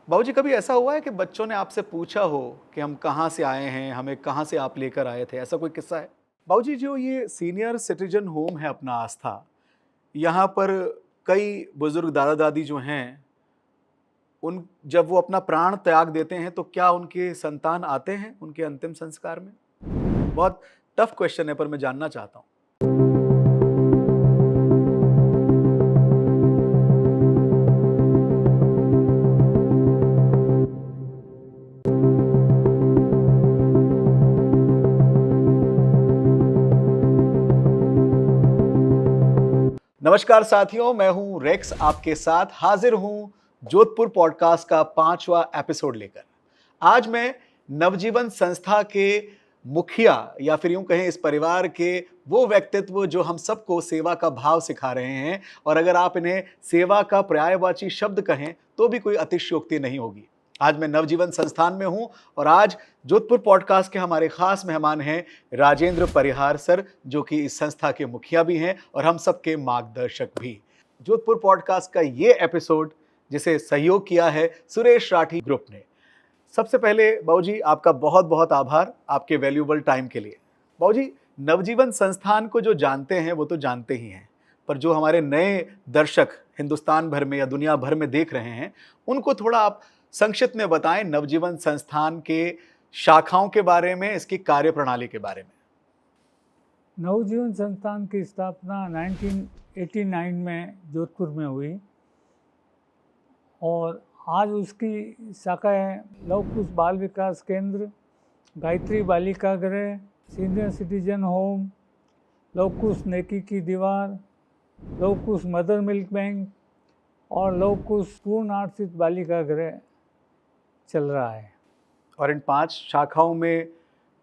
बाबूजी कभी ऐसा हुआ है कि बच्चों ने आपसे पूछा हो कि हम कहाँ से आए हैं, हमें कहाँ से आप लेकर आए थे, ऐसा कोई किस्सा है? बाबूजी जो ये सीनियर सिटीजन होम है अपना आस्था, यहाँ पर कई बुजुर्ग दादा-दादी जो हैं, उन जब वो अपना प्राण त्याग देते हैं तो क्या उनके संतान आते हैं उनके अंतिम संस्कार में? बहुत टफ क्वेश्चन है पर मैं जानना चाहता हूँ। नमस्कार साथियों, मैं हूं रेक्स आपके साथ हाजिर हूं जोधपुर पॉडकास्ट का 5वां एपिसोड लेकर। आज मैं नवजीवन संस्था के मुखिया या फिर यूं कहें इस परिवार के वो व्यक्तित्व जो हम सबको सेवा का भाव सिखा रहे हैं, और अगर आप इन्हें सेवा का पर्यायवाची शब्द कहें तो भी कोई अतिशयोक्ति नहीं होगी। आज मैं नवजीवन संस्थान में हूं और आज जोधपुर पॉडकास्ट के हमारे खास मेहमान हैं राजेंद्र परिहार सर, जो कि इस संस्था के मुखिया भी हैं और हम सबके मार्गदर्शक भी। जोधपुर पॉडकास्ट का ये एपिसोड जिसे सहयोग किया है सुरेश राठी ग्रुप ने। सबसे पहले बाबूजी आपका बहुत बहुत आभार आपके वैल्यूएबल टाइम के लिए। बाबूजी, नवजीवन संस्थान को जो जानते हैं वो तो जानते ही हैं, पर जो हमारे नए दर्शक हिंदुस्तान भर में या दुनिया भर में देख रहे हैं, उनको थोड़ा आप संक्षिप्त में बताएं नवजीवन संस्थान के शाखाओं के बारे में, इसकी कार्यप्रणाली के बारे में। नवजीवन संस्थान की स्थापना 1989 में जोधपुर में हुई और आज उसकी शाखाएं लव कुश बाल विकास केंद्र, गायत्री बालिका गृह, सीनियर सिटीजन होम, लव कुश नेकी की दीवार, लव कुश मदर मिल्क बैंक और लव कुश पूर्ण आश्रित बालिका गृह चल रहा है। और इन 5 शाखाओं में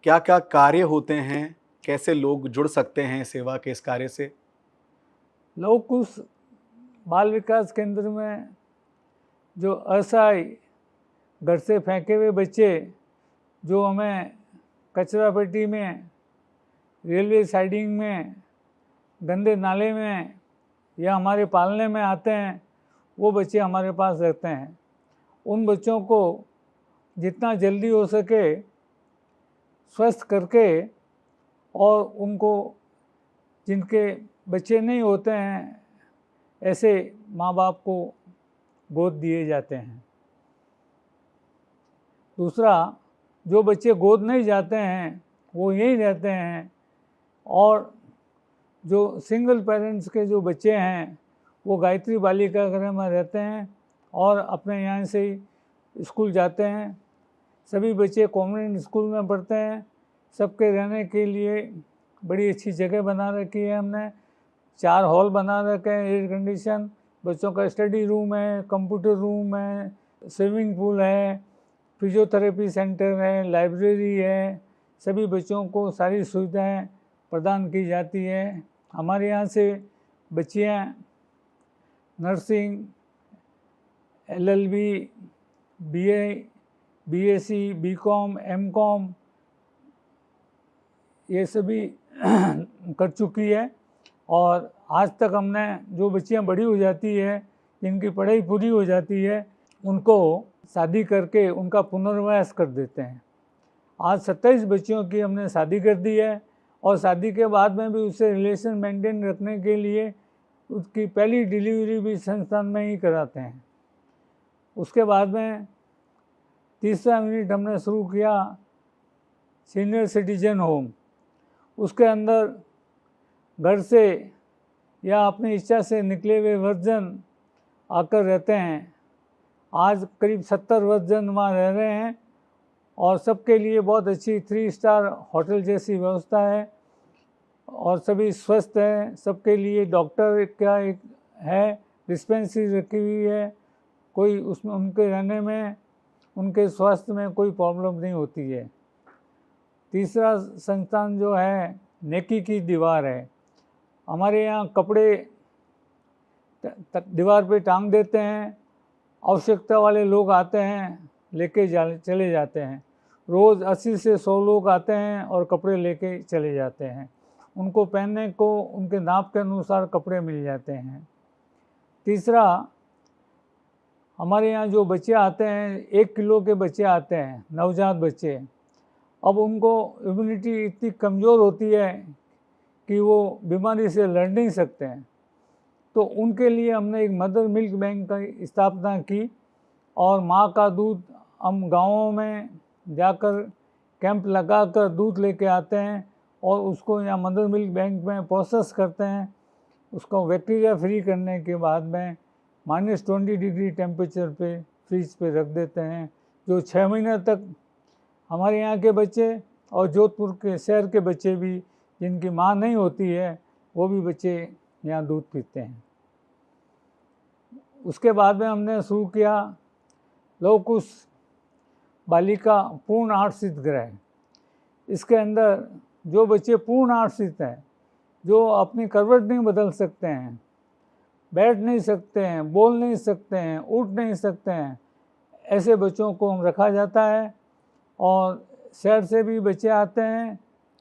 क्या क्या कार्य होते हैं, कैसे लोग जुड़ सकते हैं सेवा के इस कार्य से? लव कुश बाल विकास केंद्र में जो असहाय घर से फेंके हुए बच्चे जो हमें कचरा पेटी में, रेलवे साइडिंग में, गंदे नाले में या हमारे पालने में आते हैं, वो बच्चे हमारे पास रहते हैं। उन बच्चों को जितना जल्दी हो सके स्वस्थ करके और उनको, जिनके बच्चे नहीं होते हैं, ऐसे माँ बाप को गोद दिए जाते हैं। दूसरा, जो बच्चे गोद नहीं जाते हैं वो यहीं रहते हैं, और जो सिंगल पेरेंट्स के जो बच्चे हैं वो गायत्री बालिका गृह में रहते हैं और अपने यहाँ से ही स्कूल जाते हैं। सभी बच्चे कॉन्वेंट स्कूल में पढ़ते हैं। सबके रहने के लिए बड़ी अच्छी जगह बना रखी है हमने। 4 हॉल बना रखे हैं, एयर कंडीशन, बच्चों का स्टडी रूम है, कंप्यूटर रूम है, स्विमिंग पूल है, फिजियोथेरेपी सेंटर है, लाइब्रेरी है। सभी बच्चों को सारी सुविधाएं प्रदान की जाती है। हमारे यहाँ से बच्चियाँ nursing, LLB, BA, BSc, BCom, MCom ये सभी कर चुकी है। और आज तक हमने जो बच्चियां बड़ी हो जाती है, जिनकी पढ़ाई पूरी हो जाती है, उनको शादी करके उनका पुनर्वास कर देते हैं। आज 27 बच्चियों की हमने शादी कर दी है और शादी के बाद में भी उससे रिलेशन मेंटेन रखने के लिए उसकी पहली डिलीवरी भी संस्थान में ही कराते हैं। उसके बाद में तीसरा यूनिट हमने शुरू किया सीनियर सिटीजन होम। उसके अंदर घर से या अपनी इच्छा से निकले हुए वृद्धजन आकर रहते हैं। आज करीब 70 वृद्धजन वहाँ रह रहे हैं और सबके लिए बहुत अच्छी 3 स्टार होटल जैसी व्यवस्था है और सभी स्वस्थ हैं। सबके लिए डॉक्टर का एक है, डिस्पेंसरी रखी हुई है। कोई उसमें उनके रहने में, उनके स्वास्थ्य में कोई प्रॉब्लम नहीं होती है। तीसरा संस्थान जो है नेकी की दीवार है। हमारे यहाँ कपड़े दीवार पे टांग देते हैं, आवश्यकता वाले लोग आते हैं, लेके चले जाते हैं। रोज़ 80 से 100 लोग आते हैं और कपड़े लेके चले जाते हैं। उनको पहनने को उनके नाप के अनुसार कपड़े मिल जाते हैं। तीसरा, हमारे यहाँ जो बच्चे आते हैं 1 किलो के बच्चे आते हैं, नवजात बच्चे। अब उनको इम्यूनिटी इतनी कमज़ोर होती है कि वो बीमारी से लड़ नहीं सकते हैं। तो उनके लिए हमने एक मदर मिल्क बैंक की स्थापना की और माँ का दूध हम गाँवों में जाकर कैंप लगाकर दूध लेके आते हैं और उसको यहाँ मदर मिल्क बैंक में प्रोसेस करते हैं। उसको बैक्टीरिया फ्री करने के बाद में -20 डिग्री टेम्परेचर पे फ्रिज पे रख देते हैं, जो 6 महीने तक हमारे यहाँ के बच्चे और जोधपुर के शहर के बच्चे भी, जिनकी माँ नहीं होती है, वो भी बच्चे यहाँ दूध पीते हैं। उसके बाद में हमने शुरू किया लौह कुश बालिका पूर्ण आर्थिक गृह। इसके अंदर जो बच्चे पूर्ण आर्थिक हैं, जो अपनी करवट नहीं बदल सकते हैं, बैठ नहीं सकते हैं, बोल नहीं सकते हैं, उठ नहीं सकते हैं, ऐसे बच्चों को हम रखा जाता है। और शहर से भी बच्चे आते हैं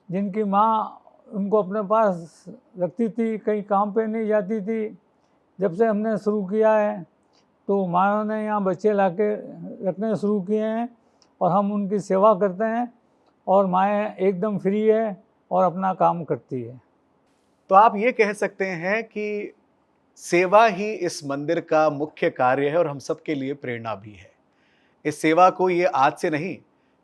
जिनकी माँ उनको अपने पास रखती थी, कहीं काम पे नहीं जाती थी। जब से हमने शुरू किया है तो माँ ने यहाँ बच्चे लाके रखने शुरू किए हैं और हम उनकी सेवा करते हैं और माँ एकदम फ्री है और अपना काम करती है। तो आप ये कह सकते हैं कि सेवा ही इस मंदिर का मुख्य कार्य है और हम सबके लिए प्रेरणा भी है। इस सेवा को ये आज से नहीं,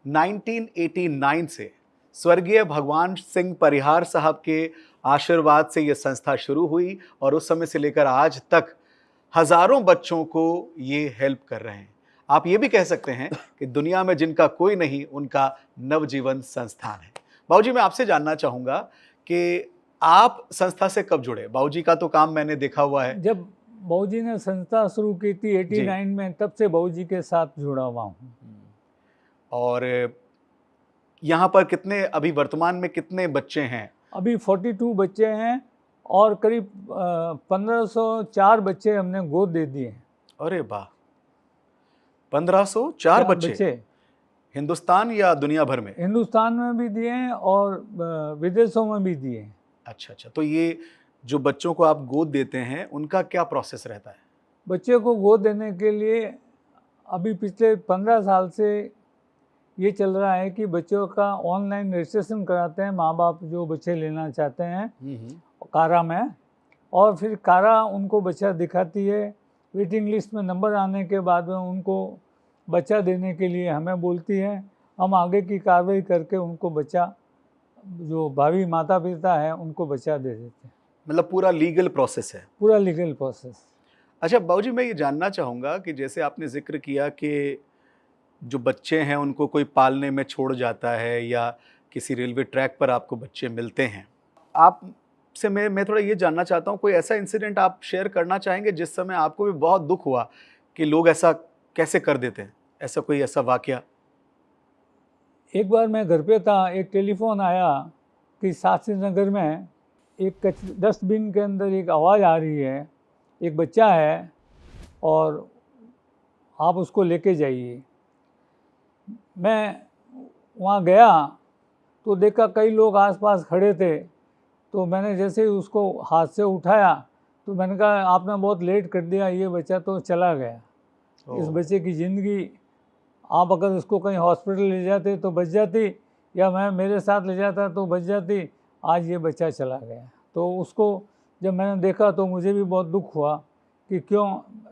1989 से स्वर्गीय भगवान सिंह परिहार साहब के आशीर्वाद से ये संस्था शुरू हुई और उस समय से लेकर आज तक हजारों बच्चों को ये हेल्प कर रहे हैं। आप ये भी कह सकते हैं कि दुनिया में जिनका कोई नहीं, उनका नवजीवन संस्थान है। बाबूजी, मैं आपसे जानना चाहूँगा कि आप संस्था से कब जुड़े? बाबूजी का तो काम मैंने देखा हुआ है। जब बाबूजी ने संस्था शुरू की थी 89 में, तब से बाबूजी के साथ जुड़ा हुआ हूँ। और यहाँ पर कितने, अभी वर्तमान में कितने बच्चे हैं? अभी 42 बच्चे हैं और करीब 1504 बच्चे हमने गोद दे दिए हैं। अरे वाह, 1504 बच्चे हिंदुस्तान या दुनिया भर में? हिंदुस्तान में भी दिए हैं और विदेशों में भी दिए हैं। अच्छा, तो ये जो बच्चों को आप गोद देते हैं, उनका क्या प्रोसेस रहता है? बच्चे को गोद देने के लिए अभी पिछले 15 साल से ये चल रहा है कि बच्चों का ऑनलाइन रजिस्ट्रेशन कराते हैं माँ बाप जो बच्चे लेना चाहते हैं कारा में, और फिर कारा उनको बच्चा दिखाती है। वेटिंग लिस्ट में नंबर आने के बाद में उनको बच्चा देने के लिए हमें बोलती है। हम आगे की कार्रवाई करके उनको बच्चा, जो भावी माता पिता है, उनको बच्चा दे देते हैं। मतलब पूरा लीगल प्रोसेस है? पूरा लीगल प्रोसेस। अच्छा बाबूजी, मैं ये जानना चाहूँगा कि जैसे आपने जिक्र किया कि जो बच्चे हैं उनको कोई पालने में छोड़ जाता है या किसी रेलवे ट्रैक पर आपको बच्चे मिलते हैं, आपसे मैं थोड़ा ये जानना चाहता हूँ, कोई ऐसा इंसिडेंट आप शेयर करना चाहेंगे जिस समय आपको भी बहुत दुख हुआ कि लोग ऐसा कैसे कर देते हैं? ऐसा कोई ऐसा वाकया? एक बार मैं घर पे था, एक टेलीफोन आया कि शास्त्री नगर में एक डस्टबिन के अंदर एक आवाज़ आ रही है, एक बच्चा है और आप उसको लेके जाइए। मैं वहाँ गया तो देखा कई लोग आसपास खड़े थे, तो मैंने जैसे ही उसको हाथ से उठाया तो मैंने कहा आपने बहुत लेट कर दिया, ये बच्चा तो चला गया। इस बच्चे की ज़िंदगी, आप अगर उसको कहीं हॉस्पिटल ले जाते तो बच जाती, या मैं मेरे साथ ले जाता तो बच जाती। आज ये बच्चा चला गया। तो उसको जब मैंने देखा तो मुझे भी बहुत दुख हुआ कि क्यों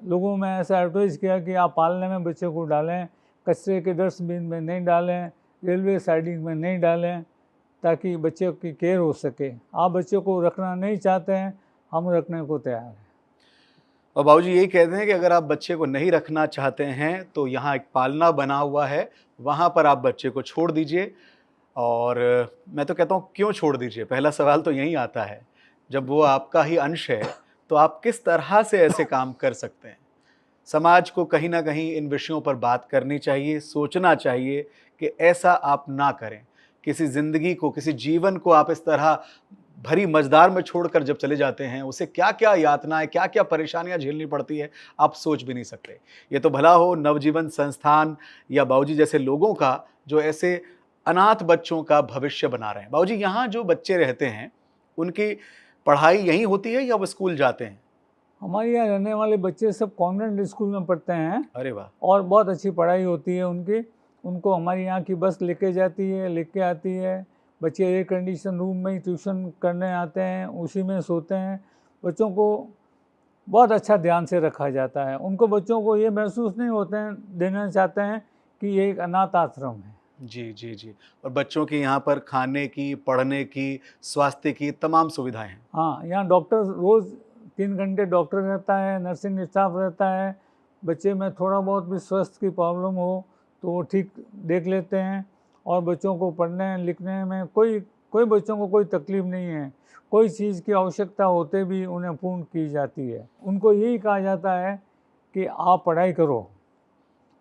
लोगों में ऐसा एडवर्टाइज किया कि आप पालने में बच्चे को डालें, कचरे के डस्टबिन में नहीं डालें, रेलवे साइडिंग में नहीं डालें, ताकि बच्चे की केयर हो सके। आप बच्चे को रखना नहीं चाहते हैं, हम रखने को तैयार हैं। और बाबूजी यही कहते हैं कि अगर आप बच्चे को नहीं रखना चाहते हैं तो यहाँ एक पालना बना हुआ है, वहाँ पर आप बच्चे को छोड़ दीजिए। और मैं तो कहता हूँ क्यों छोड़ दीजिए, पहला सवाल तो यही आता है। जब वो आपका ही अंश है तो आप किस तरह से ऐसे काम कर सकते हैं? समाज को कहीं ना कहीं इन विषयों पर बात करनी चाहिए, सोचना चाहिए कि ऐसा आप ना करें। किसी ज़िंदगी को, किसी जीवन को आप इस तरह भरी मझधार में छोड़कर जब चले जाते हैं, उसे क्या क्या यातनाएं, क्या क्या परेशानियां झेलनी पड़ती है, आप सोच भी नहीं सकते। ये तो भला हो नवजीवन संस्थान या बाबूजी जैसे लोगों का जो ऐसे अनाथ बच्चों का भविष्य बना रहे हैं। बाबूजी, यहाँ जो बच्चे रहते हैं उनकी पढ़ाई यहीं होती है या वो स्कूल जाते हैं? हमारे यहाँ रहने वाले बच्चे सब कॉन्वेंट स्कूल में पढ़ते हैं अरे वाह। और बहुत अच्छी पढ़ाई होती है उनकी। उनको हमारे यहाँ की बस लेके जाती है, लेके आती है। बच्चे एयर कंडीशन रूम में ही ट्यूशन करने आते हैं, उसी में सोते हैं। बच्चों को बहुत अच्छा ध्यान से रखा जाता है। उनको बच्चों को ये महसूस नहीं होते हैं देना चाहते हैं कि ये एक अनाथ आश्रम है। जी, जी, जी। और बच्चों के यहाँ पर खाने की, पढ़ने की, स्वास्थ्य की तमाम सुविधाएँ हैं। हाँ, यहाँ डॉक्टर रोज़ 3 घंटे डॉक्टर रहता है, नर्सिंग स्टाफ रहता है। बच्चे में थोड़ा बहुत भी स्वास्थ्य की प्रॉब्लम हो तो वो ठीक देख लेते हैं। और बच्चों को पढ़ने लिखने में कोई बच्चों को कोई तकलीफ़ नहीं है। कोई चीज़ की आवश्यकता होते भी उन्हें पूर्ण की जाती है। उनको यही कहा जाता है कि आप पढ़ाई करो,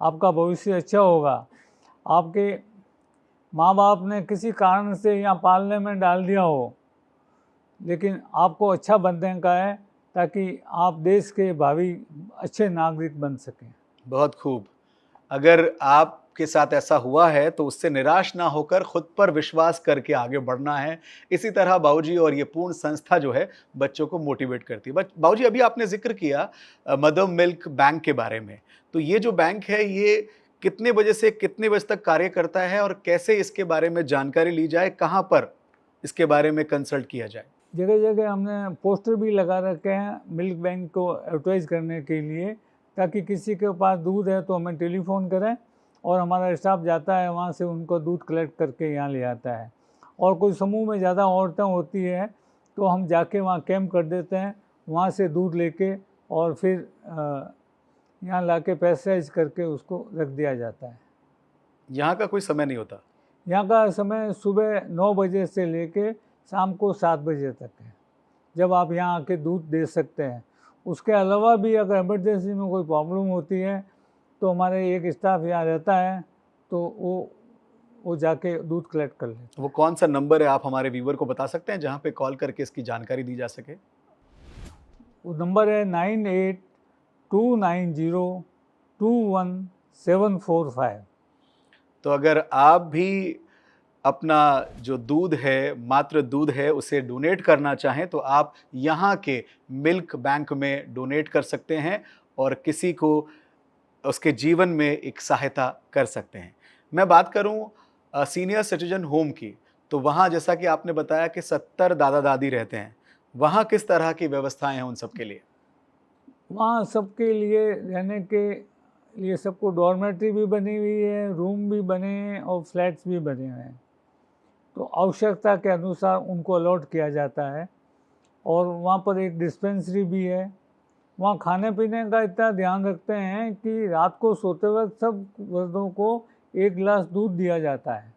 आपका भविष्य अच्छा होगा। आपके माँ बाप ने किसी कारण से यहाँ पालने में डाल दिया हो, लेकिन आपको अच्छा बनने का है ताकि आप देश के भावी अच्छे नागरिक बन सकें। बहुत खूब। अगर आपके साथ ऐसा हुआ है तो उससे निराश ना होकर खुद पर विश्वास करके आगे बढ़ना है। इसी तरह बाबूजी और ये पूर्ण संस्था जो है बच्चों को मोटिवेट करती है। बाबूजी, अभी आपने ज़िक्र किया मदर मिल्क बैंक के बारे में। तो ये जो बैंक है ये कितने बजे से कितने बजे तक कार्य करता है और कैसे इसके बारे में जानकारी ली जाए? कहाँ पर इसके बारे में कंसल्ट किया जाए? जगह जगह हमने पोस्टर भी लगा रखे हैं मिल्क बैंक को एडवर्टाइज करने के लिए, ताकि किसी के पास दूध है तो हमें टेलीफोन करें और हमारा स्टाफ जाता है वहाँ से उनको दूध कलेक्ट करके यहाँ ले आता है। और कोई समूह में ज़्यादा औरतें होती हैं तो हम जाके वहाँ कैंप कर देते हैं, वहाँ से दूध लेके और फिर यहाँ लाके पैस्चराइज करके उसको रख दिया जाता है। यहाँ का कोई समय नहीं होता? यहाँ का समय सुबह 9 बजे से लेके शाम को 7 बजे तक है, जब आप यहाँ आके दूध दे सकते हैं। उसके अलावा भी अगर इमरजेंसी में कोई प्रॉब्लम होती है तो हमारे एक स्टाफ यहाँ रहता है, तो वो जाके दूध कलेक्ट कर लेते। वो कौन सा नंबर है, आप हमारे व्यूअर को बता सकते हैं जहाँ पे कॉल करके इसकी जानकारी दी जा सके? वो नंबर है 9829021745। तो अगर आप भी अपना जो दूध है, मात्र दूध है, उसे डोनेट करना चाहें तो आप यहाँ के मिल्क बैंक में डोनेट कर सकते हैं और किसी को उसके जीवन में एक सहायता कर सकते हैं। मैं बात करूं सीनियर सिटीजन होम की, तो वहाँ जैसा कि आपने बताया कि 70 दादा दादी रहते हैं, वहाँ किस तरह की व्यवस्थाएं हैं उन सब के लिए? वहाँ सबके लिए रहने के लिए सबको डॉर्मेट्री भी बनी हुई है, रूम भी बने हैं और फ्लैट्स भी बने हुए हैं। तो आवश्यकता के अनुसार उनको अलॉट किया जाता है। और वहाँ पर एक डिस्पेंसरी भी है। वहाँ खाने पीने का इतना ध्यान रखते हैं कि रात को सोते वक्त सब वर्दों को 1 गिलास दूध दिया जाता है।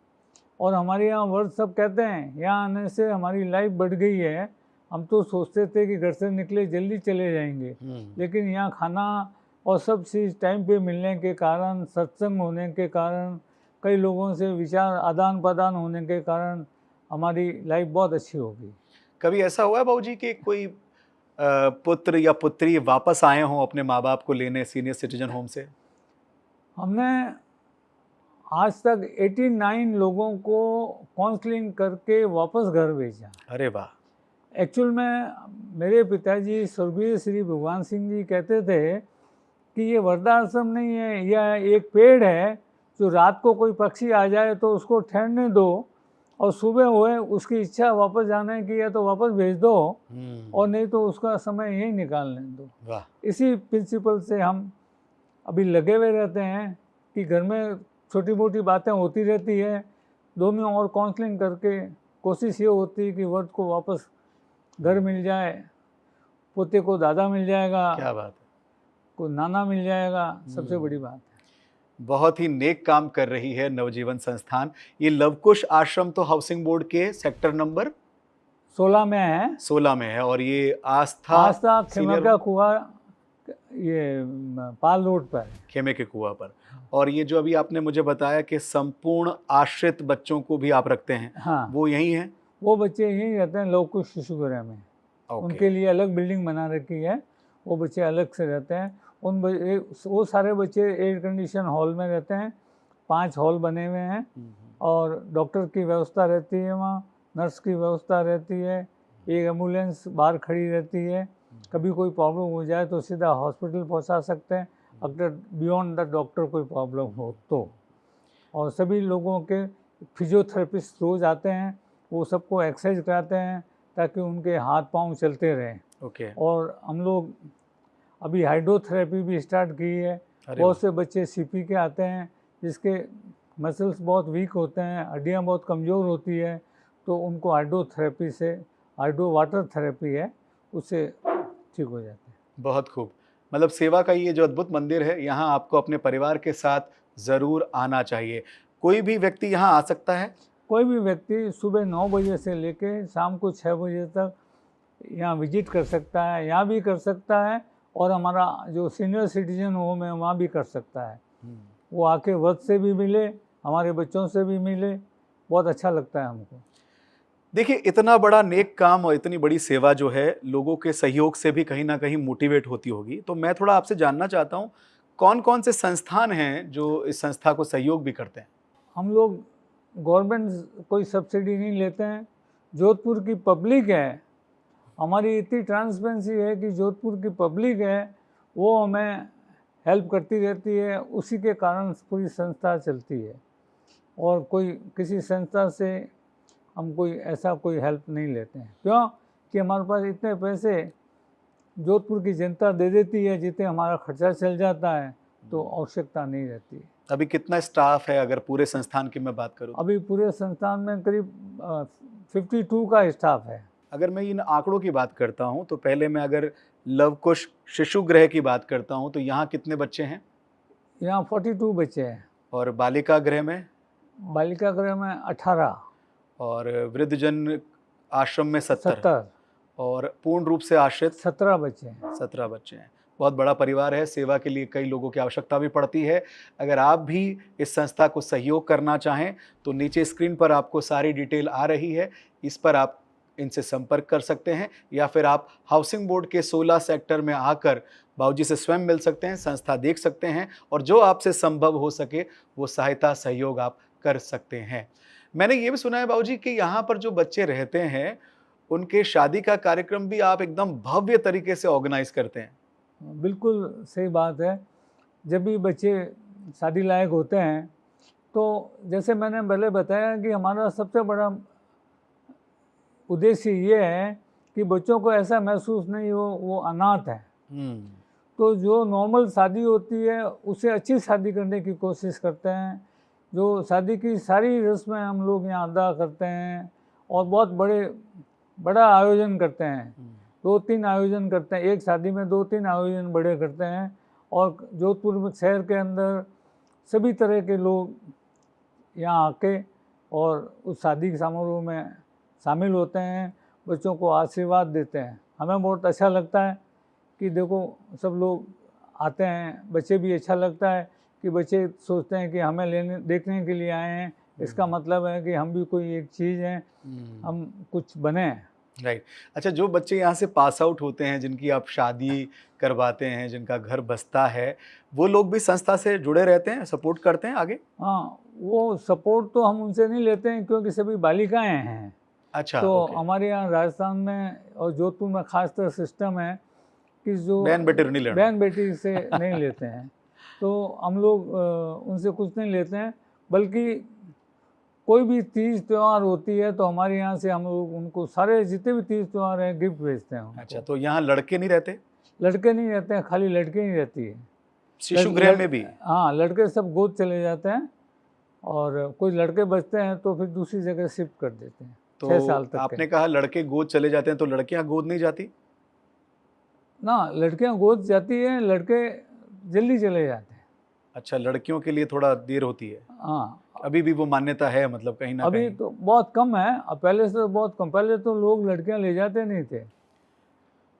और हमारे यहाँ वर्द सब कहते हैं यहाँ आने से हमारी लाइफ बढ़ गई है। हम तो सोचते थे कि घर से निकले जल्दी चले जाएंगे, लेकिन यहाँ खाना और सब चीज़ टाइम पे मिलने के कारण, सत्संग होने के कारण, कई लोगों से विचार आदान प्रदान होने के कारण हमारी लाइफ बहुत अच्छी हो गई। कभी ऐसा हुआ है बाबूजी कि कोई पुत्र या पुत्री वापस आए हों अपने माँ बाप को लेने सीनियर सिटीजन होम से? हमने आज तक 89 लोगों को काउंसलिंग करके वापस घर भेजा। अरे वाह। एक्चुअल में मेरे पिताजी स्वर्गीय श्री भगवान सिंह जी कहते थे कि ये वृद्धाश्रम नहीं है, यह एक पेड़ है जो रात को कोई पक्षी आ जाए तो उसको ठहरने दो और सुबह हुए उसकी इच्छा वापस जाने की है तो वापस भेज दो और नहीं तो उसका समय यही निकालने दो। वाह। इसी प्रिंसिपल से हम अभी लगे हुए रहते हैं कि घर में छोटी मोटी बातें होती रहती है, दोनों और काउंसलिंग करके कोशिश ये होती है कि वर्द को वापस घर मिल जाए, पोते को दादा मिल जाएगा, क्या बात है। को नाना मिल जाएगा, सबसे बड़ी बात है। बहुत ही नेक काम कर रही है नवजीवन संस्थान। ये लवकुश आश्रम तो हाउसिंग बोर्ड के सेक्टर नंबर 16 में है। 16 में है और ये आस्था खेमे का कुआं, ये पाल रोड पर है। खेमे के कुआं पर। और ये जो अभी आपने मुझे बताया कि संपूर्ण आश्रित बच्चों को भी आप रखते हैं, हाँ, वो यही हैं? वो बच्चे यहीं रहते हैं लवकुश शिशु गृह में। उनके लिए अलग बिल्डिंग बना रखी है, वो बच्चे अलग से रहते हैं। वो सारे बच्चे एयर कंडीशन हॉल में रहते हैं। 5 हॉल बने हुए हैं और डॉक्टर की व्यवस्था रहती है वहाँ, नर्स की व्यवस्था रहती है, एक एम्बुलेंस बाहर खड़ी रहती है कभी कोई प्रॉब्लम हो जाए तो सीधा हॉस्पिटल पहुंचा सकते हैं, अगर बियॉन्ड द डॉक्टर कोई प्रॉब्लम हो तो। और सभी लोगों के फिजियोथेरेपिस्ट रोज आते हैं, वो सबको एक्सरसाइज कराते हैं ताकि उनके हाथ पांव चलते रहें। ओके। और हम लोग अभी हाइड्रोथेरेपी भी स्टार्ट की है। अरे बहुत से बच्चे सीपी के आते हैं जिसके मसल्स बहुत वीक होते हैं, हड्डियां बहुत कमज़ोर होती है, तो उनको हाइड्रोथेरेपी से, हाइड्रो वाटर थेरेपी है, उससे ठीक हो जाते हैं। बहुत खूब। मतलब सेवा का ये जो अद्भुत मंदिर है, यहाँ आपको अपने परिवार के साथ ज़रूर आना चाहिए। कोई भी व्यक्ति यहाँ आ सकता है? कोई भी व्यक्ति सुबह 9 बजे से लेके शाम को 6 बजे तक यहाँ विजिट कर सकता है, यहाँ भी कर सकता है, और हमारा जो सीनियर सिटीजन होम है वहाँ भी कर सकता है। वो आके वक्त से भी मिले, हमारे बच्चों से भी मिले, बहुत अच्छा लगता है हमको। देखिए, इतना बड़ा नेक काम और इतनी बड़ी सेवा जो है, लोगों के सहयोग से भी कहीं ना कहीं मोटिवेट होती होगी। तो मैं थोड़ा आपसे जानना चाहता हूँ, कौन कौन से संस्थान हैं जो इस संस्था को सहयोग भी करते हैं? हम लोग गवर्नमेंट कोई सब्सिडी नहीं लेते हैं। जोधपुर की पब्लिक है, हमारी इतनी ट्रांसपेरेंसी है कि जोधपुर की पब्लिक है वो हमें हेल्प करती रहती है, उसी के कारण पूरी संस्था चलती है। और कोई किसी संस्था से हम कोई ऐसा कोई हेल्प नहीं लेते हैं। क्यों कि हमारे पास इतने पैसे जोधपुर की जनता दे देती है, जितने हमारा खर्चा चल जाता है, तो आवश्यकता नहीं रहती है। अभी कितना स्टाफ है अगर पूरे संस्थान की मैं बात करूँ तो? अभी पूरे संस्थान में करीब 52 का स्टाफ है। अगर मैं इन आंकड़ों की बात करता हूँ तो पहले मैं अगर लवकुश शिशु गृह की बात करता हूँ तो यहाँ कितने बच्चे हैं? यहाँ 42 बच्चे हैं। और बालिका गृह में? बालिका गृह में 18। और वृद्धजन आश्रम में 70। 70। और पूर्ण रूप से आश्रित 17 बच्चे हैं। 17 बच्चे हैं। बहुत बड़ा परिवार है। सेवा के लिए कई लोगों की आवश्यकता भी पड़ती है। अगर आप भी इस संस्था को सहयोग करना चाहें तो नीचे स्क्रीन पर आपको सारी डिटेल आ रही है, इस पर आप इनसे संपर्क कर सकते हैं, या फिर आप हाउसिंग बोर्ड के 16 सेक्टर में आकर बाबूजी से स्वयं मिल सकते हैं, संस्था देख सकते हैं, और जो आपसे संभव हो सके वो सहायता सहयोग आप कर सकते हैं। मैंने ये भी सुना है बाबूजी कि यहाँ पर जो बच्चे रहते हैं उनके शादी का कार्यक्रम भी आप एकदम भव्य तरीके से ऑर्गेनाइज करते हैं। बिल्कुल सही बात है। जब भी बच्चे शादी लायक होते हैं तो जैसे मैंने पहले बताया कि हमारा सबसे बड़ा उद्देश्य ये है कि बच्चों को ऐसा महसूस नहीं हो वो अनाथ है। तो जो नॉर्मल शादी होती है उससे अच्छी शादी करने की कोशिश करते हैं। जो शादी की सारी रस्में हम लोग यहाँ अदा करते हैं, और बहुत बड़ा आयोजन करते हैं। 2-3 आयोजन करते हैं, एक शादी में 2-3 आयोजन बड़े करते हैं। और जोधपुर में शहर के अंदर सभी तरह के लोग यहाँ आके और उस शादी के समारोह में शामिल होते हैं, बच्चों को आशीर्वाद देते हैं। हमें बहुत अच्छा लगता है कि देखो सब लोग आते हैं, बच्चे भी अच्छा लगता है कि बच्चे सोचते हैं कि हमें देखने के लिए आए हैं, इसका मतलब है कि हम भी कोई एक चीज़ हैं, हम कुछ बने हैं। राइट। अच्छा, जो बच्चे यहाँ से पास आउट होते हैं, जिनकी आप शादी करवाते हैं, जिनका घर बसता है, वो लोग भी संस्था से जुड़े रहते हैं, सपोर्ट करते हैं आगे? हाँ, वो सपोर्ट तो हम उनसे नहीं लेते हैं क्योंकि सभी बालिकाएं हैं। अच्छा, तो ओके। हमारे यहाँ राजस्थान में और जोधपुर में खास तरह सिस्टम है कि जो बहन बेटी से नहीं लेते हैं। तो हम लोग उनसे कुछ नहीं लेते हैं, बल्कि कोई भी तीज त्यौहार होती है तो हमारे यहाँ से हम लोग उनको सारे जितने भी तीज त्यौहार हैं गिफ्ट भेजते हैं उनको। अच्छा, तो यहाँ लड़के नहीं रहते? लड़के नहीं रहते हैं, खाली लड़के ही रहती है। शिशु गृह में भी? हाँ, लड़के सब गोद चले जाते हैं, और कोई लड़के बचते हैं तो फिर दूसरी जगह शिफ्ट कर देते हैं। तो 6 साल तक आपने कहा लड़के गोद चले जाते हैं, तो लड़कियां गोद नहीं जाती? ना, लड़कियां गोद जाती हैं, लड़के जल्दी चले जाते हैं। अच्छा, लड़कियों के लिए थोड़ा देर होती है। हाँ, अभी भी वो मान्यता है, मतलब कहीं ना अभी कहीं? तो बहुत कम है, अब पहले से बहुत कम। पहले तो लोग लड़कियां ले जाते नहीं थे।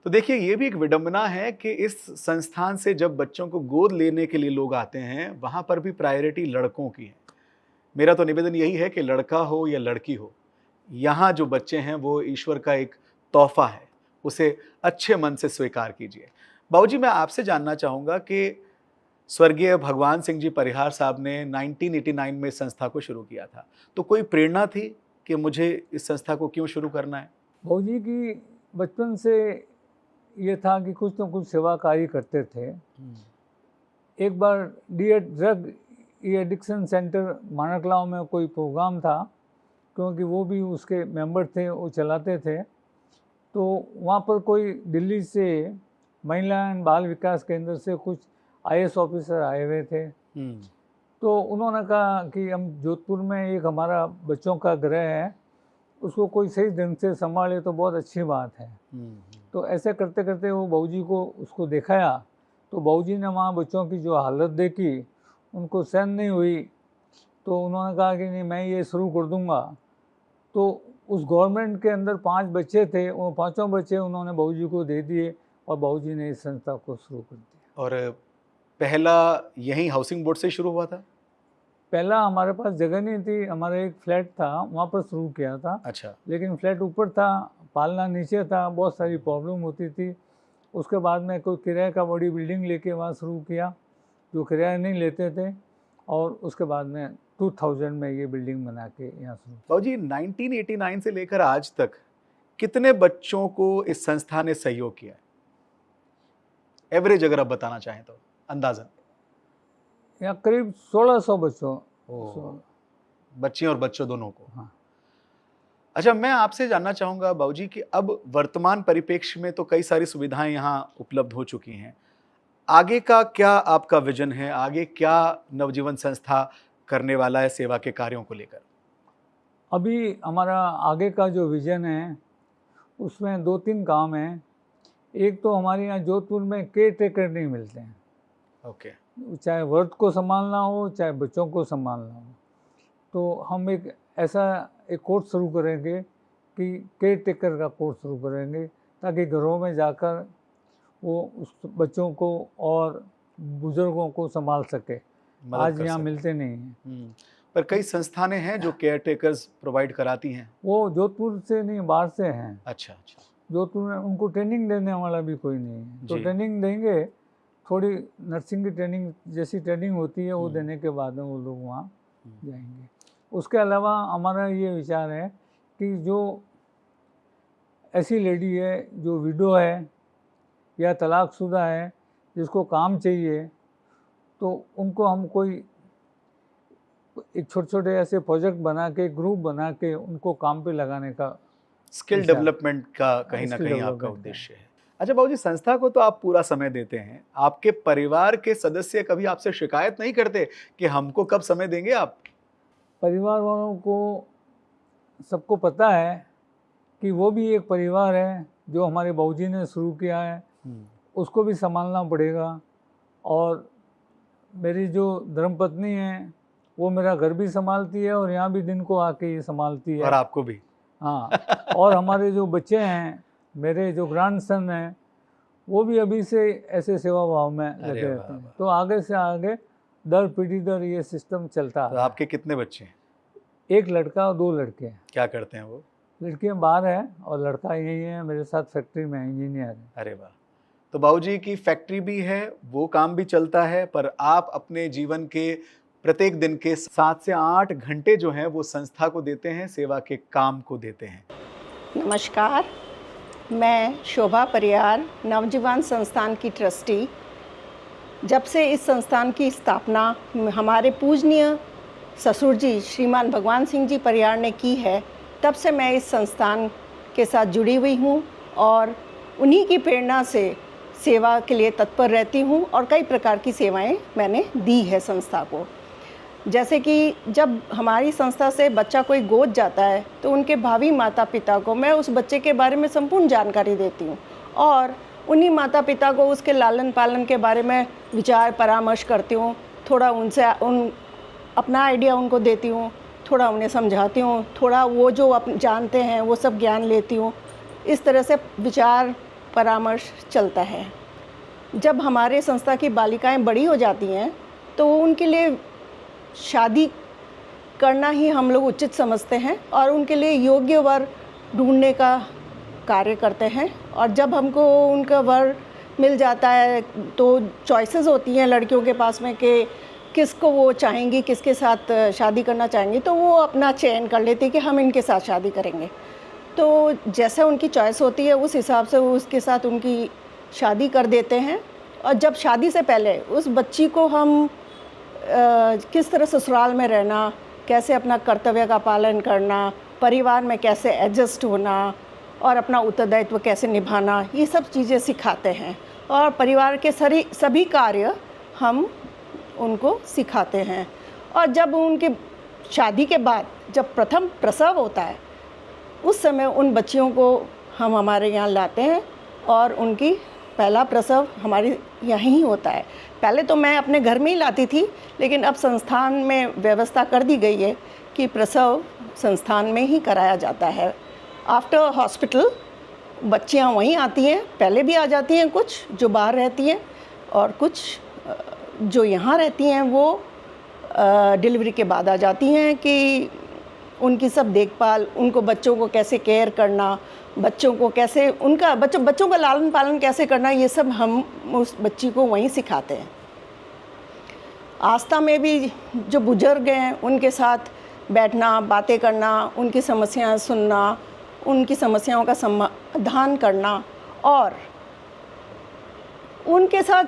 तो देखिए, ये भी एक विडंबना है कि इस संस्थान से जब बच्चों को गोद लेने के लिए लोग आते हैं, वहां पर भी प्रायोरिटी लड़कों की है। मेरा तो निवेदन यही है कि लड़का हो या लड़की हो, यहाँ जो बच्चे हैं वो ईश्वर का एक तोहफा है, उसे अच्छे मन से स्वीकार कीजिए। बाबूजी, मैं आपसे जानना चाहूँगा कि स्वर्गीय भगवान सिंह जी परिहार साहब ने 1989 में इस संस्था को शुरू किया था, तो कोई प्रेरणा थी कि मुझे इस संस्था को क्यों शुरू करना है? भाऊजी की बचपन से ये था कि कुछ न कुछ सेवा कार्य करते थे। एक बार ड्रग एडिक्शन सेंटर मानकलाव में कोई प्रोग्राम था, क्योंकि वो भी उसके मेंबर थे, वो चलाते थे। तो वहाँ पर कोई दिल्ली से महिला एंड बाल विकास केंद्र से कुछ आईएएस ऑफिसर आए हुए थे। तो उन्होंने कहा कि हम जोधपुर में एक हमारा बच्चों का गृह है, उसको कोई सही ढंग से संभाले तो बहुत अच्छी बात है। तो ऐसे करते करते वो बाबूजी को उसको दिखाया, तो बाबूजी ने वहाँ बच्चों की जो हालत देखी, उनको सहन नहीं हुई, तो उन्होंने कहा कि नहीं, मैं ये शुरू कर दूंगा। तो उस गवर्नमेंट के अंदर 5 बच्चे थे, वो 5 बच्चे उन्होंने बाबूजी को दे दिए और बाबूजी ने इस संस्था को शुरू कर दिया। और पहला यहीं हाउसिंग बोर्ड से शुरू हुआ था? पहला हमारे पास जगह नहीं थी, हमारा एक फ्लैट था, वहाँ पर शुरू किया था। अच्छा। लेकिन फ्लैट ऊपर था, पालना नीचे था, बहुत सारी प्रॉब्लम होती थी। उसके बाद में कोई किराए का बड़ी बिल्डिंग लेके वहाँ शुरू किया, जो किराया नहीं लेते थे, और उसके बाद में 2000 में ये बिल्डिंग बना के यहाँ शुरू। बाबूजी, 1989 से लेकर आज तक कितने बच्चों को इस संस्था ने सहयोग किया है? एवरेज अगर आप बताना चाहें तो अंदाजन। यहाँ करीब 1600 बच्चों, बच्चियों और बच्चों दोनों को। हाँ। अच्छा, मैं आपसे जानना चाहूंगा बाबूजी कि अब वर्तमान परिप्रेक्ष्य में तो कई सारी सुविधाएं यहाँ उपलब्ध हो चुकी हैं, आगे का क्या आपका विजन है? आगे क्या नवजीवन संस्था करने वाला है सेवा के कार्यों को लेकर? अभी हमारा आगे का जो विजन है उसमें 2-3 काम हैं। एक तो हमारे यहाँ जोधपुर में केयर टेकर नहीं मिलते हैं। ओके। चाहे वर्थ को संभालना हो, चाहे बच्चों को संभालना हो, तो हम एक ऐसा एक कोर्स शुरू करेंगे कि केयर टेकर का कोर्स शुरू करेंगे, ताकि घरों में जाकर वो उस बच्चों को और बुजुर्गों को संभाल सके। आज यहाँ मिलते नहीं हैं। पर कई संस्थानें हैं जो केयर टेकर्स प्रोवाइड कराती हैं। वो जोधपुर से नहीं, बाहर से हैं। अच्छा अच्छा। जोधपुर में उनको ट्रेनिंग देने वाला भी कोई नहीं है, तो ट्रेनिंग देंगे, थोड़ी नर्सिंग की ट्रेनिंग जैसी ट्रेनिंग होती है वो देने के बाद में वो लोग वहाँ जाएंगे। उसके अलावा हमारा ये विचार है कि जो ऐसी लेडी है जो विडो है या तलाकशुदा है, जिसको काम चाहिए, तो उनको हम कोई एक छोटे ऐसे प्रोजेक्ट बना के, ग्रुप बना के उनको काम पे लगाने का, स्किल डेवलपमेंट का कहीं ना कहीं आपका उद्देश्य है। अच्छा बाबूजी, संस्था को तो आप पूरा समय देते हैं, आपके परिवार के सदस्य कभी आपसे शिकायत नहीं करते कि हमको कब समय देंगे आप? परिवार वालों को सबको पता है कि वो भी एक परिवार है जो हमारे बाबूजी ने शुरू किया है, उसको भी संभालना पड़ेगा। और मेरी जो धर्मपत्नी है वो मेरा घर भी संभालती है और यहाँ भी दिन को आके ये संभालती है। और आपको भी? हाँ। और हमारे जो बच्चे हैं, मेरे जो ग्रैंडसन हैं, वो भी अभी से ऐसे सेवा भाव में लगे रहते हैं। तो आगे से आगे दर पीढ़ी दर ये सिस्टम चलता है। तो आपके कितने बच्चे हैं? एक लड़का और 2 लड़के हैं। क्या करते हैं वो? लड़कियाँ बाहर है और लड़का यही है, मेरे साथ फैक्ट्री में इंजीनियर है। अरे वाह। तो बाबूजी की फैक्ट्री भी है, वो काम भी चलता है, पर आप अपने जीवन के प्रत्येक दिन के 7 से 8 घंटे जो हैं वो संस्था को देते हैं, सेवा के काम को देते हैं। नमस्कार, मैं शोभा परियार, नवजीवन संस्थान की ट्रस्टी। जब से इस संस्थान की स्थापना हमारे पूजनीय ससुर जी श्रीमान भगवान सिंह जी परियार ने की है, तब से मैं इस संस्थान के साथ जुड़ी हुई हूँ और उन्हीं की प्रेरणा से सेवा के लिए तत्पर रहती हूँ और कई प्रकार की सेवाएं मैंने दी है संस्था को। जैसे कि जब हमारी संस्था से बच्चा कोई गोद जाता है तो उनके भावी माता पिता को मैं उस बच्चे के बारे में संपूर्ण जानकारी देती हूँ और उन्हीं माता पिता को उसके लालन पालन के बारे में विचार परामर्श करती हूँ। थोड़ा उनसे अपना आइडिया उनको देती हूँ, थोड़ा उन्हें समझाती हूँ, थोड़ा वो जो जानते हैं वो सब ज्ञान लेती हूँ। इस तरह से विचार परामर्श चलता है। जब हमारे संस्था की बालिकाएं बड़ी हो जाती हैं तो उनके लिए शादी करना ही हम लोग उचित समझते हैं और उनके लिए योग्य वर ढूंढने का कार्य करते हैं। और जब हमको उनका वर मिल जाता है तो चॉइसेस होती हैं लड़कियों के पास में कि किसको वो चाहेंगी, किसके साथ शादी करना चाहेंगी, तो वो अपना चयन कर लेती है कि हम इनके साथ शादी करेंगे। तो जैसे उनकी चॉइस होती है उस हिसाब से उसके साथ उनकी शादी कर देते हैं, और जब शादी से पहले उस बच्ची को हम किस तरह ससुराल में रहना, कैसे अपना कर्तव्य का पालन करना, परिवार में कैसे एडजस्ट होना और अपना उत्तरदायित्व कैसे निभाना, ये सब चीज़ें सिखाते हैं। और परिवार के सभी कार्य हम उनको सिखाते हैं। और जब उनके शादी के बाद जब प्रथम प्रसव होता है, उस समय उन बच्चियों को हम हमारे यहाँ लाते हैं और उनकी पहला प्रसव हमारे यहीं ही होता है। पहले तो मैं अपने घर में ही लाती थी, लेकिन अब संस्थान में व्यवस्था कर दी गई है कि प्रसव संस्थान में ही कराया जाता है। आफ्टर हॉस्पिटल बच्चियाँ वहीं आती हैं, पहले भी आ जाती हैं कुछ जो बाहर रहती हैं, और कुछ जो यहाँ रहती हैं वो डिलीवरी के बाद आ जाती हैं कि उनकी सब देखभाल, उनको बच्चों को कैसे केयर करना, बच्चों को कैसे उनका बच्चों का लालन पालन कैसे करना, ये सब हम उस बच्ची को वहीं सिखाते हैं। आस्था में भी जो बुजुर्ग हैं उनके साथ बैठना, बातें करना, उनकी समस्याएं सुनना, उनकी समस्याओं का समाधान करना और उनके साथ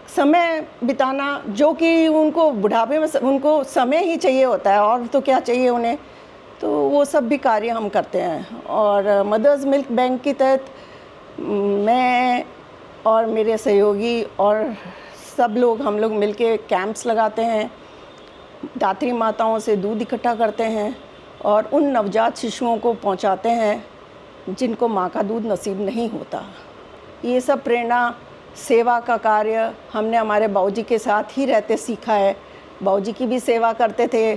समय बिताना, जो कि उनको बुढ़ापे में उनको समय ही चाहिए होता है, और तो क्या चाहिए उन्हें, तो वो सब भी कार्य हम करते हैं। और मदर्स मिल्क बैंक के तहत मैं और मेरे सहयोगी और सब लोग हम लोग मिलके कैंप्स लगाते हैं, दात्री माताओं से दूध इकट्ठा करते हैं और उन नवजात शिशुओं को पहुंचाते हैं जिनको माँ का दूध नसीब नहीं होता। ये सब प्रेरणा, सेवा का कार्य हमने हमारे बाबूजी के साथ ही रहते सीखा है। बाबूजी की भी सेवा करते थे,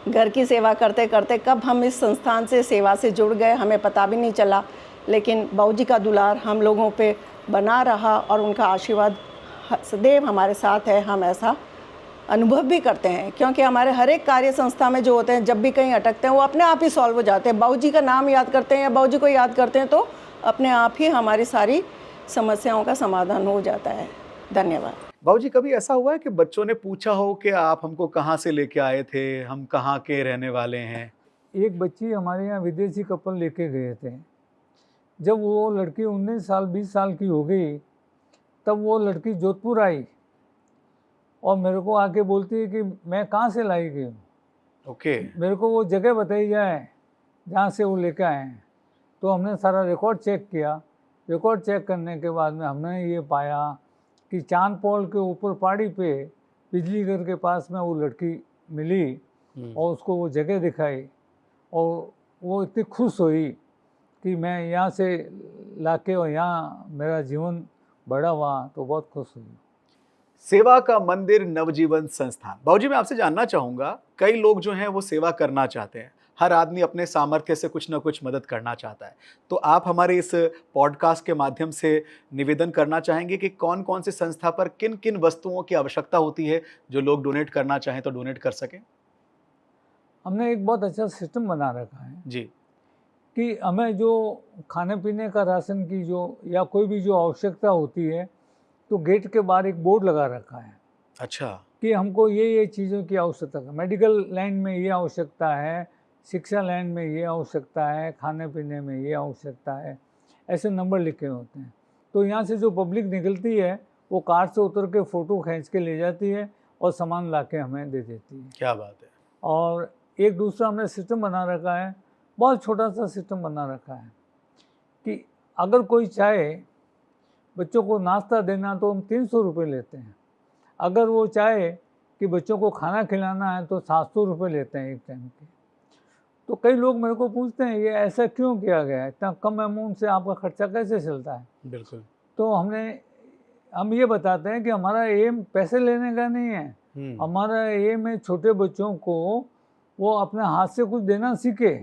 घर की सेवा करते करते कब हम इस संस्थान से सेवा से जुड़ गए हमें पता भी नहीं चला, लेकिन बाबूजी का दुलार हम लोगों पे बना रहा और उनका आशीर्वाद सदैव हमारे साथ है। हम ऐसा अनुभव भी करते हैं, क्योंकि हमारे हर एक कार्य संस्था में जो होते हैं, जब भी कहीं अटकते हैं वो अपने आप ही सॉल्व हो जाते हैं। बाबूजी का नाम याद करते हैं या बाबूजी को याद करते हैं तो अपने आप ही हमारी सारी समस्याओं का समाधान हो जाता है। धन्यवाद। बाबूजी, कभी ऐसा हुआ है कि बच्चों ने पूछा हो कि आप हमको कहाँ से लेके आए थे, हम कहाँ के रहने वाले हैं? एक बच्ची हमारे यहाँ विदेशी कपल लेके गए थे। जब वो लड़की 19 साल 20 साल की हो गई, तब वो लड़की जोधपुर आई और मेरे को आके बोलती है कि मैं कहाँ से लाई गई हूँ, ओके। मेरे को वो जगह बताई जाए जहाँ से वो लेके आए हैं। तो हमने सारा रिकॉर्ड चेक किया। रिकॉर्ड चेक करने के बाद में हमने ये पाया कि चांद पोल के ऊपर पहाड़ी पे बिजली घर के पास में वो लड़की मिली और उसको वो जगह दिखाई और वो इतनी खुश हुई कि मैं यहाँ से लाके और यहाँ मेरा जीवन बड़ा हुआ, तो बहुत खुश हुई। सेवा का मंदिर नवजीवन संस्थान। बाबूजी, मैं आपसे जानना चाहूँगा, कई लोग जो हैं वो सेवा करना चाहते हैं, हर आदमी अपने सामर्थ्य से कुछ ना कुछ मदद करना चाहता है, तो आप हमारे इस पॉडकास्ट के माध्यम से निवेदन करना चाहेंगे कि कौन कौन सी संस्था पर किन किन वस्तुओं की आवश्यकता होती है जो लोग डोनेट करना चाहें तो डोनेट कर सकें? हमने एक बहुत अच्छा सिस्टम बना रखा है जी। कि हमें जो खाने पीने का राशन की जो या कोई भी जो आवश्यकता होती है, तो गेट के बाहर एक बोर्ड लगा रखा है। अच्छा। कि हमको ये चीज़ों की आवश्यकता है, मेडिकल लाइन में ये आवश्यकता है, शिक्षा लाइन में ये आवश्यकता है, खाने पीने में ये आवश्यकता है, ऐसे नंबर लिखे होते हैं। तो यहाँ से जो पब्लिक निकलती है वो कार से उतर के फ़ोटो खींच के ले जाती है और सामान ला के हमें दे देती है। क्या बात है। और एक दूसरा हमने सिस्टम बना रखा है, बहुत छोटा सा सिस्टम बना रखा है कि अगर कोई चाहे बच्चों को नाश्ता देना तो हम 300 रुपये लेते हैं। अगर वो चाहे कि बच्चों को खाना खिलाना है तो 700 रुपये लेते हैं एक टाइम के। तो कई लोग मेरे को पूछते हैं ये ऐसा क्यों किया गया है, इतना कम अमाउंट से आपका खर्चा कैसे चलता है? बिल्कुल। तो हम ये बताते हैं कि हमारा एम पैसे लेने का नहीं है, हमारा एम है छोटे बच्चों को वो अपने हाथ से कुछ देना सीखे।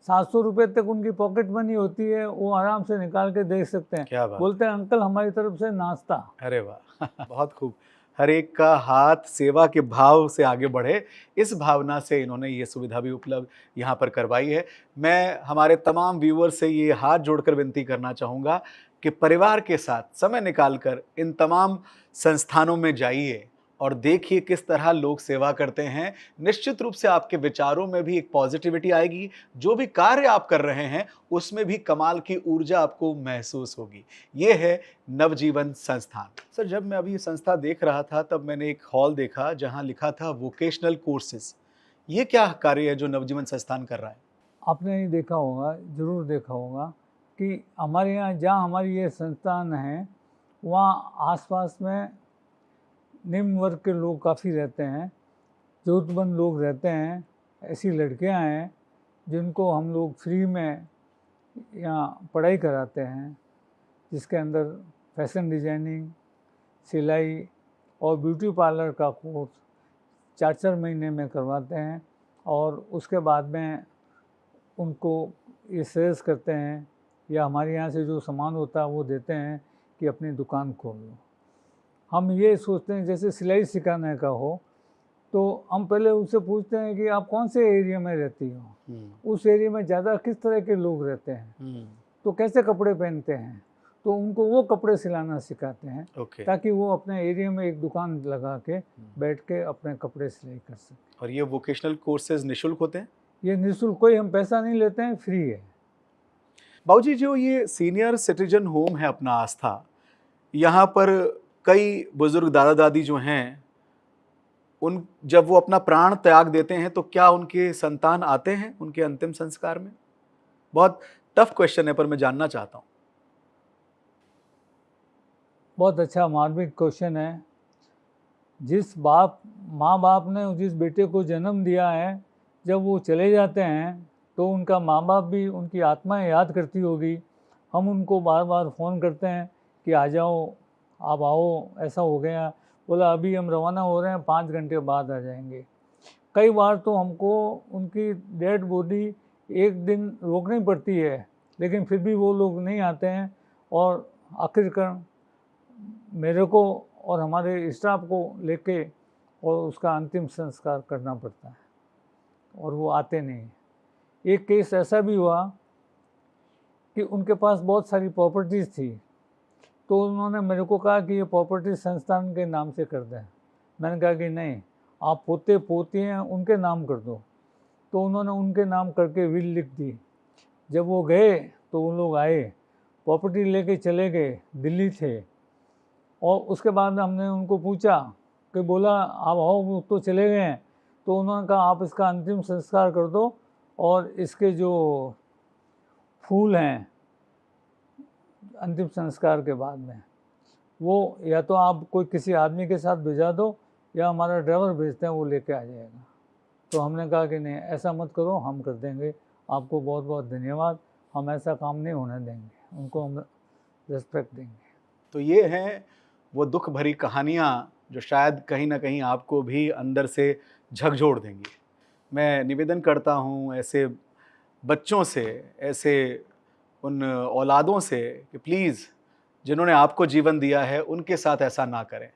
700 रुपये तक उनकी पॉकेट मनी होती है, वो आराम से निकाल के दे सकते हैं। क्या बात। बोलते हैं अंकल हमारी तरफ से नाश्ता। अरे वाह बहुत खूब। हर एक का हाथ सेवा के भाव से आगे बढ़े, इस भावना से इन्होंने ये सुविधा भी उपलब्ध यहाँ पर करवाई है। मैं हमारे तमाम व्यूअर्स से ये हाथ जोड़कर विनती करना चाहूँगा कि परिवार के साथ समय निकालकर इन तमाम संस्थानों में जाइए और देखिए किस तरह लोग सेवा करते हैं। निश्चित रूप से आपके विचारों में भी एक पॉजिटिविटी आएगी, जो भी कार्य आप कर रहे हैं उसमें भी कमाल की ऊर्जा आपको महसूस होगी। ये है नवजीवन संस्थान। सर, जब मैं अभी ये संस्था देख रहा था तब मैंने एक हॉल देखा जहां लिखा था वोकेशनल कोर्सेज। ये क्या कार्य है जो नवजीवन संस्थान कर रहा है? आपने ये देखा होगा, ज़रूर देखा होगा कि हमारे यहाँ जहाँ हमारी ये संस्थान है वहाँ आसपास में निम्न वर्ग के लोग काफ़ी रहते हैं, ज़रूरतमंद लोग रहते हैं। ऐसी लड़कियां हैं जिनको हम लोग फ्री में यहाँ पढ़ाई कराते हैं, जिसके अंदर फैशन डिज़ाइनिंग, सिलाई और ब्यूटी पार्लर का कोर्स 4-4 महीने में करवाते हैं और उसके बाद में उनको ये सजेस्ट करते हैं या हमारे यहाँ से जो सामान होता है वो देते हैं कि अपनी दुकान खोल लो। हम ये सोचते हैं जैसे सिलाई सिखाने का हो तो हम पहले उससे पूछते हैं कि आप कौन से एरिया में रहती हो, उस एरिया में ज़्यादा किस तरह के लोग रहते हैं, तो कैसे कपड़े पहनते हैं, तो उनको वो कपड़े सिलाना सिखाते हैं ताकि वो अपने एरिया में एक दुकान लगा के बैठ के अपने कपड़े सिलाई कर सकें। और ये वोकेशनल कोर्सेज निःशुल्क होते हैं? ये निःशुल्क, कोई हम पैसा नहीं लेते हैं, फ्री है। बाबूजी, जो ये सीनियर सिटीजन होम है अपना आस्था, यहाँ पर कई बुजुर्ग दादा दादी जो हैं उन जब वो अपना प्राण त्याग देते हैं तो क्या उनके संतान आते हैं उनके अंतिम संस्कार में? बहुत टफ क्वेश्चन है पर मैं जानना चाहता हूँ। बहुत अच्छा मार्मिक क्वेश्चन है। जिस माँ बाप ने जिस बेटे को जन्म दिया है, जब वो चले जाते हैं तो उनका माँ बाप भी उनकी आत्माएं याद करती होगी। हम उनको बार बार फ़ोन करते हैं कि आ जाओ, आप आओ, ऐसा हो गया। बोला अभी हम रवाना हो रहे हैं, 5 घंटे बाद आ जाएंगे। कई बार तो हमको उनकी डेड बॉडी एक दिन रोकनी पड़ती है, लेकिन फिर भी वो लोग नहीं आते हैं और आखिरकार मेरे को और हमारे स्टाफ को लेके और उसका अंतिम संस्कार करना पड़ता है और वो आते नहीं। एक केस ऐसा भी हुआ कि उनके पास बहुत सारी प्रॉपर्टीज़ थी, तो उन्होंने मेरे को कहा कि ये प्रॉपर्टी संस्थान के नाम से कर दें। मैंने कहा कि नहीं, आप पोते पोतियाँ उनके नाम कर दो। तो उन्होंने उनके नाम करके विल लिख दी। जब वो गए तो उन लोग आए, प्रॉपर्टी लेके चले गए, दिल्ली थे। और उसके बाद हमने उनको पूछा कि बोला आप आओ, वो तो चले गए हैं। तो उन्होंने कहा आप इसका अंतिम संस्कार कर दो और इसके जो फूल हैं अंतिम संस्कार के बाद में वो या तो आप कोई किसी आदमी के साथ भिजा दो या हमारा ड्राइवर भेजते हैं, वो लेके आ जाएगा। तो हमने कहा कि नहीं, ऐसा मत करो, हम कर देंगे, आपको बहुत बहुत धन्यवाद, हम ऐसा काम नहीं होने देंगे, उनको हम रिस्पेक्ट देंगे। तो ये हैं वो दुख भरी कहानियाँ जो शायद कहीं ना कहीं आपको भी अंदर से झकझोर देंगी। मैं निवेदन करता हूँ ऐसे बच्चों से, ऐसे उन औलादों से कि प्लीज़ जिन्होंने आपको जीवन दिया है उनके साथ ऐसा ना करें।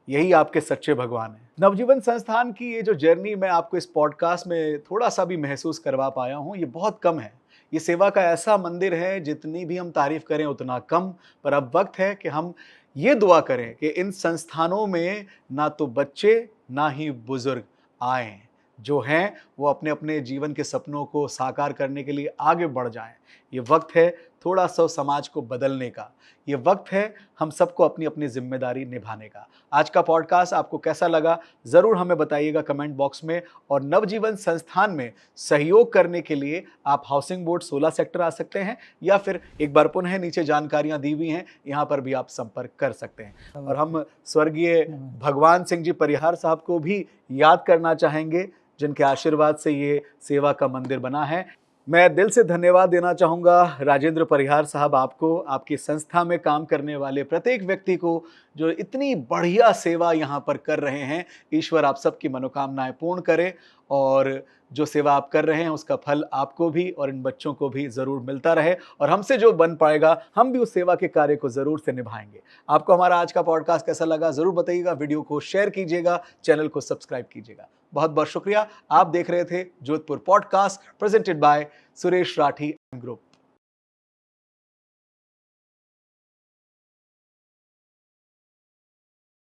यही आपके सच्चे भगवान हैं। नवजीवन संस्थान की ये जो जर्नी मैं आपको इस पॉडकास्ट में थोड़ा सा भी महसूस करवा पाया हूँ, ये बहुत कम है। ये सेवा का ऐसा मंदिर है, जितनी भी हम तारीफ करें उतना कम। पर अब वक्त है कि हम ये दुआ करें कि इन संस्थानों में ना तो बच्चे ना ही बुजुर्ग आएं, जो हैं वो अपने अपने जीवन के सपनों को साकार करने के लिए आगे बढ़ जाएं। ये वक्त है थोड़ा सा समाज को बदलने का। ये वक्त है हम सबको अपनी अपनी जिम्मेदारी निभाने का। आज का पॉडकास्ट आपको कैसा लगा ज़रूर हमें बताइएगा कमेंट बॉक्स में। और नवजीवन संस्थान में सहयोग करने के लिए आप हाउसिंग बोर्ड 16 सेक्टर आ सकते हैं, या फिर एक बार पुनः नीचे जानकारियां दी हुई हैं, यहाँ पर भी आप संपर्क कर सकते हैं। और हम स्वर्गीय भगवान सिंह जी परिहार साहब को भी याद करना चाहेंगे, जिनके आशीर्वाद से ये सेवा का मंदिर बना है। मैं दिल से धन्यवाद देना चाहूँगा राजेंद्र परिहार साहब आपको, आपकी संस्था में काम करने वाले प्रत्येक व्यक्ति को जो इतनी बढ़िया सेवा यहाँ पर कर रहे हैं। ईश्वर आप सबकी मनोकामनाएं पूर्ण करे और जो सेवा आप कर रहे हैं उसका फल आपको भी और इन बच्चों को भी ज़रूर मिलता रहे। और हमसे जो बन पाएगा हम भी उस सेवा के कार्य को ज़रूर से निभाएंगे। आपको हमारा आज का पॉडकास्ट कैसा लगा ज़रूर बताइएगा। वीडियो को शेयर कीजिएगा, चैनल को सब्सक्राइब कीजिएगा। बहुत बहुत शुक्रिया। आप देख रहे थे Jodhpur podcast presented by Suresh Rathi group.